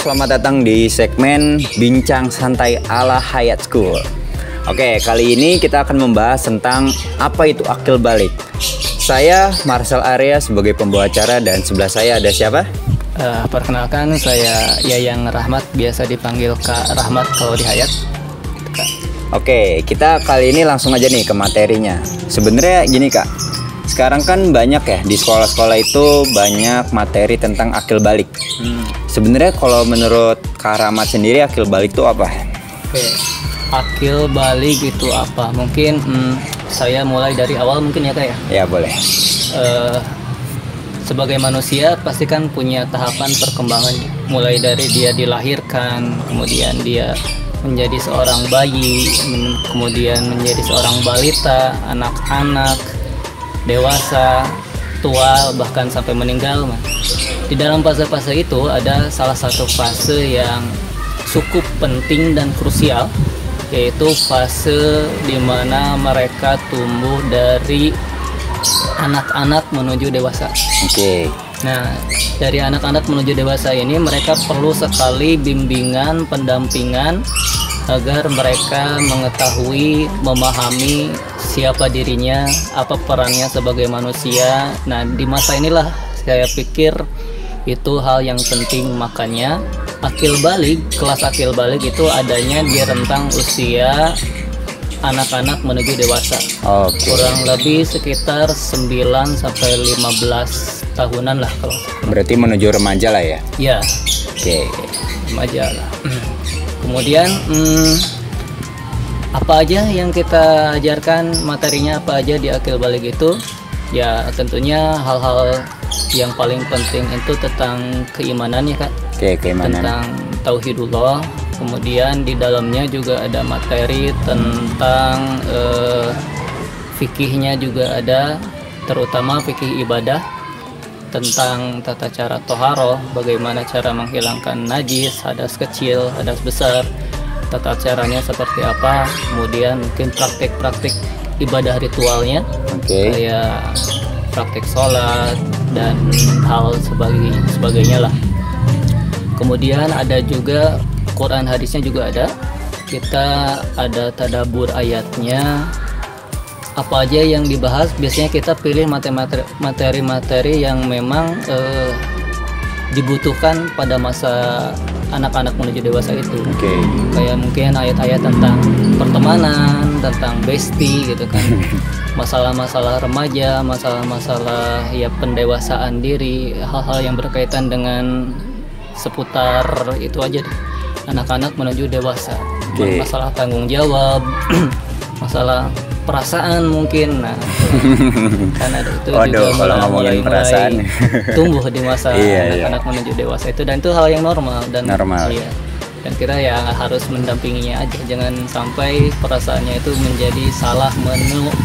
selamat datang di segmen Bincang Santai ala Hayat School. Oke, kali ini kita akan membahas tentang apa itu akil balik. Saya Marcel Arya sebagai pembawa acara dan sebelah saya ada siapa? Perkenalkan, saya Yayang Rahmat, biasa dipanggil Kak Rahmat kalau di Hayat. Oke, kita kali ini langsung aja nih ke materinya. Sebenarnya gini Kak, sekarang kan banyak ya di sekolah-sekolah itu banyak materi tentang akil balik. Sebenarnya kalau menurut Kak Rahmat sendiri akil balik itu apa? Oke, akil balik itu apa? Mungkin saya mulai dari awal mungkin ya Kak ya? Ya boleh. Sebagai manusia pasti kan punya tahapan perkembangan, mulai dari dia dilahirkan, kemudian dia menjadi seorang bayi, kemudian menjadi seorang balita, anak-anak, dewasa, tua, bahkan sampai meninggal. Di dalam fase-fase itu ada salah satu fase yang cukup penting dan krusial, yaitu fase di mana mereka tumbuh dari anak-anak menuju dewasa. Oke. Nah, dari anak-anak menuju dewasa ini mereka perlu sekali bimbingan, pendampingan agar mereka mengetahui, memahami siapa dirinya, apa perannya sebagai manusia. Nah, di masa inilah saya pikir itu hal yang penting, makanya akil balik, kelas akil balik itu adanya di rentang usia anak-anak menuju dewasa. Kurang lebih sekitar 9 sampai 15 tahunan lah kalau. Berarti menuju remaja lah ya? Ya. Oke. Remaja lah. Kemudian apa aja yang kita ajarkan, materinya apa aja di akil balik itu? Ya tentunya hal-hal yang paling penting itu tentang keimanan ya Kak. Oke, keimanan. Tentang tauhidullah. Kemudian di dalamnya juga ada materi tentang fikihnya juga ada, terutama fikih ibadah, tentang tata cara toharoh, bagaimana cara menghilangkan najis, hadas kecil, hadas besar, tata caranya seperti apa, kemudian mungkin praktik-praktik ibadah ritualnya, kayak praktik sholat dan hal sebagainya lah. Kemudian ada juga Quran, hadisnya juga ada. Kita ada tadabbur ayatnya. Apa aja yang dibahas, biasanya kita pilih materi-materi yang memang dibutuhkan pada masa anak-anak menuju dewasa itu. Kayak mungkin ayat-ayat tentang pertemanan, tentang bestie gitu kan. Masalah-masalah remaja, masalah-masalah ya pendewasaan diri, hal-hal yang berkaitan dengan seputar itu aja deh. Anak-anak menuju dewasa, masalah tanggung jawab, masalah perasaan mungkin. Nah, karena itu juga mulai tumbuh di masa anak-anak menuju dewasa itu, dan itu hal yang normal dan iya. Dan kita ya harus mendampinginya aja, jangan sampai perasaannya itu menjadi salah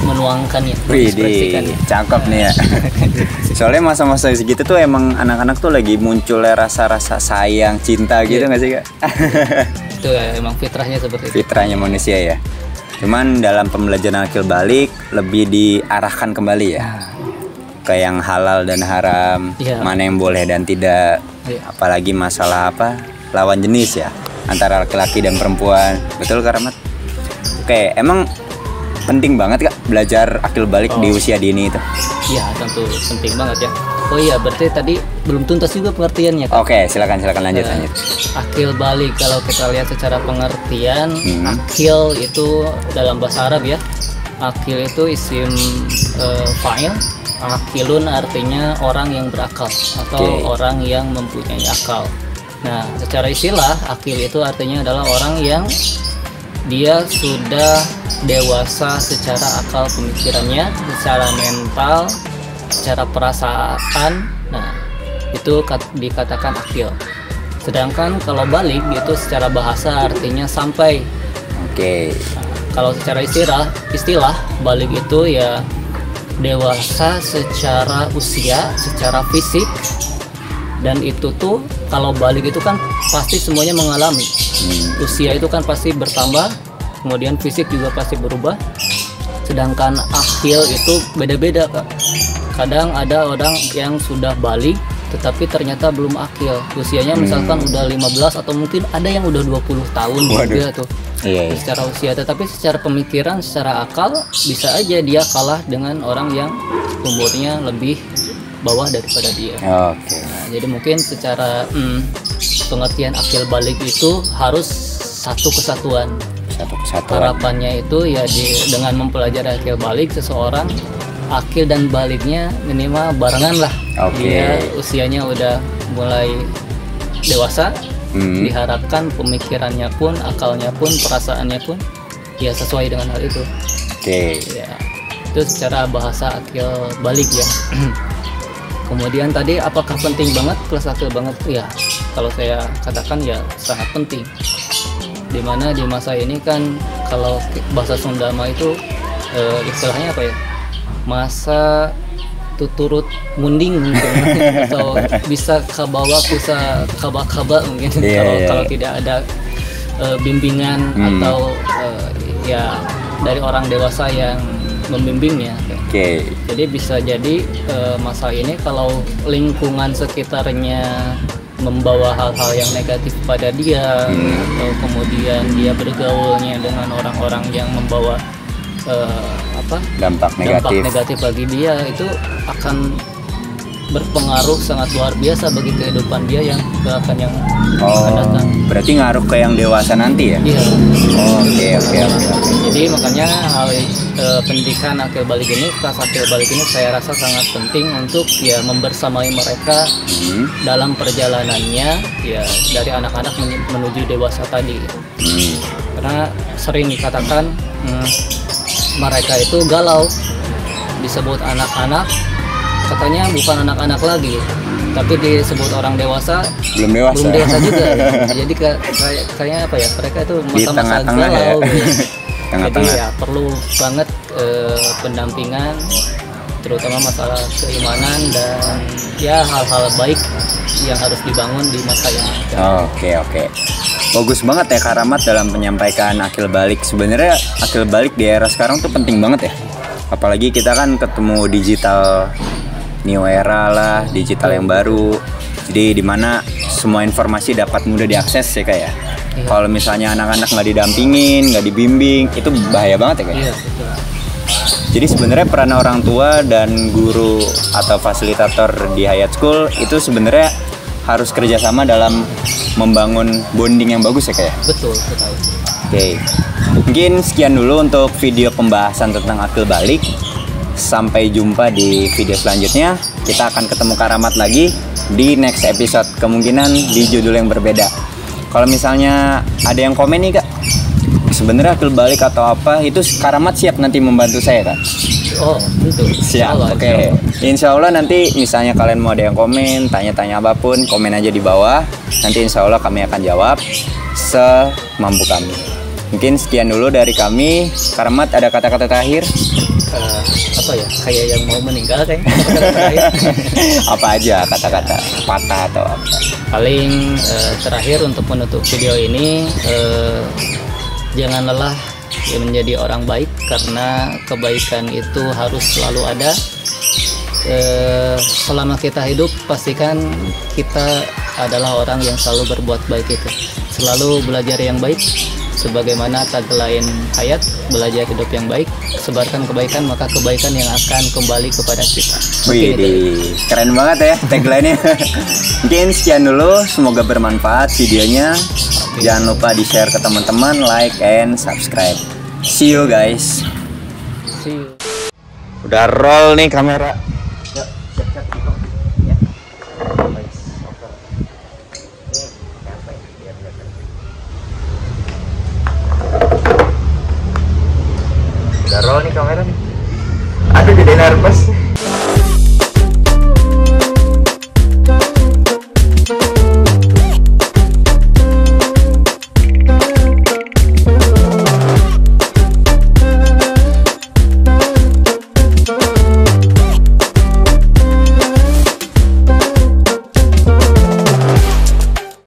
menuangkannya, ekspresikannya. Cakep nih ya. Soalnya masa-masa segitu tuh emang anak-anak tuh lagi munculnya rasa-rasa sayang, cinta gitu nggak sih Kak? Itu ya, emang fitrahnya seperti itu. Fitrahnya manusia ya. Cuman dalam pembelajaran akil balik lebih diarahkan kembali ya, ke yang halal dan haram, mana yang boleh dan tidak, apalagi masalah lawan jenis ya, antara laki-laki dan perempuan. Betul Kak Rahmat? Oke, emang penting banget Kak belajar akil balik di usia dini itu? Iya, tentu penting banget ya. Oh iya, berarti tadi belum tuntas juga pengertiannya Kak. Oke, silakan lanjut. Akil balik, kalau kita lihat secara pengertian, akil itu dalam bahasa Arab ya. Akil itu isim fa'il. Akilun artinya orang yang berakal atau orang yang mempunyai akal. Nah, secara istilah akil itu artinya adalah orang yang dia sudah dewasa secara akal pemikirannya, secara mental, secara perasaan. Nah, itu dikatakan akil. Sedangkan kalau balik itu secara bahasa artinya sampai. Nah, kalau secara istilah balik itu ya dewasa secara usia, secara fisik. Dan itu tuh kalau balik itu kan pasti semuanya mengalami. Usia itu kan pasti bertambah, kemudian fisik juga pasti berubah. Sedangkan akil itu beda-beda Kak. Kadang ada orang yang sudah balik tetapi ternyata belum akil. Usianya misalkan udah 15 atau mungkin ada yang udah 20 tahun juga tuh. Iya. Secara usia, tetapi secara pemikiran, secara akal bisa aja dia kalah dengan orang yang umurnya lebih bawah daripada dia. Oke. Nah, jadi mungkin secara pengertian akil balik itu harus satu kesatuan. Harapannya itu ya dengan mempelajari akil balik seseorang, akil dan baliknya minimal barengan lah. Dia usianya udah mulai dewasa, diharapkan pemikirannya pun, akalnya pun, perasaannya pun ya sesuai dengan hal itu. Ya, itu secara bahasa akil balik ya. Kemudian tadi apakah penting banget kelas akil banget? Ya, kalau saya katakan ya sangat penting. Dimana di masa ini kan kalau bahasa Sunda mah itu istilahnya apa ya, masa tuturut munding mungkin atau bisa kabawa kusa kaba mungkin kalau tidak ada bimbingan atau ya dari orang dewasa yang membimbingnya. Jadi bisa jadi masa ini kalau lingkungan sekitarnya membawa hal-hal yang negatif pada dia, atau kemudian dia bergaulnya dengan orang-orang yang membawa dampak negatif bagi dia, itu akan berpengaruh sangat luar biasa bagi kehidupan dia yang akan datang. Berarti ngaruh ke yang dewasa nanti ya? Iya. Oke. Jadi makanya hal pendidikan akil balik ini, kelas akil balik ini saya rasa sangat penting untuk ya membersamai mereka dalam perjalanannya ya dari anak-anak menuju dewasa tadi. Karena sering dikatakan mereka itu galau, disebut anak-anak, katanya bukan anak-anak lagi, tapi disebut orang dewasa belum dewasa juga. Jadi kayaknya apa ya, mereka itu masa-masa galau ya. Jadi ya perlu banget pendampingan, terutama masalah keimanan dan ya hal-hal baik yang harus dibangun di masa ini. Oke. Bagus banget ya Kak Rahmat dalam menyampaikan akil balik. Sebenarnya akil balik di era sekarang tuh penting banget ya. Apalagi kita kan ketemu digital new era lah, digital yang baru. Jadi dimana semua informasi dapat mudah diakses ya Kak ya. Kalau misalnya anak-anak nggak didampingin, nggak dibimbing, itu bahaya banget ya Kak. Betul. Jadi sebenarnya peran orang tua dan guru atau fasilitator di Hayat School itu sebenarnya harus kerjasama dalam membangun bonding yang bagus ya Kak ya? Betul. Oke. Mungkin sekian dulu untuk video pembahasan tentang akil balik. Sampai jumpa di video selanjutnya. Kita akan ketemu Kak Rahmat lagi di next episode, kemungkinan di judul yang berbeda. Kalau misalnya ada yang komen nih Kak, sebenarnya akil balik atau apa, itu Kak Rahmat siap nanti membantu saya Kak? Oh tentu. Siap. Oke. Insya Allah nanti misalnya kalian mau ada yang komen, tanya-tanya apapun, komen aja di bawah. Nanti insya Allah kami akan jawab semampu kami. Mungkin sekian dulu dari kami. Kak Rahmat ada kata-kata terakhir? Apa ya, kayak yang mau meninggal kayaknya kata-kata terakhir. Apa aja kata-kata patah atau apa? Paling terakhir untuk menutup video ini, jangan lelah ya menjadi orang baik, karena kebaikan itu harus selalu ada. Selama kita hidup, pastikan kita adalah orang yang selalu berbuat baik itu. Selalu belajar yang baik, sebagaimana tagline Hayat, belajar hidup yang baik, sebarkan kebaikan, maka kebaikan yang akan kembali kepada kita. Wih, keren banget ya tagline-nya. Mungkin sekian dulu, semoga bermanfaat videonya. Jangan lupa di-share ke teman-teman, like and subscribe. See you guys. See you. Udah roll nih kamera. Yuk, siap-siap ya. Udah roll nih kamera nih. Aduh jadi nervous.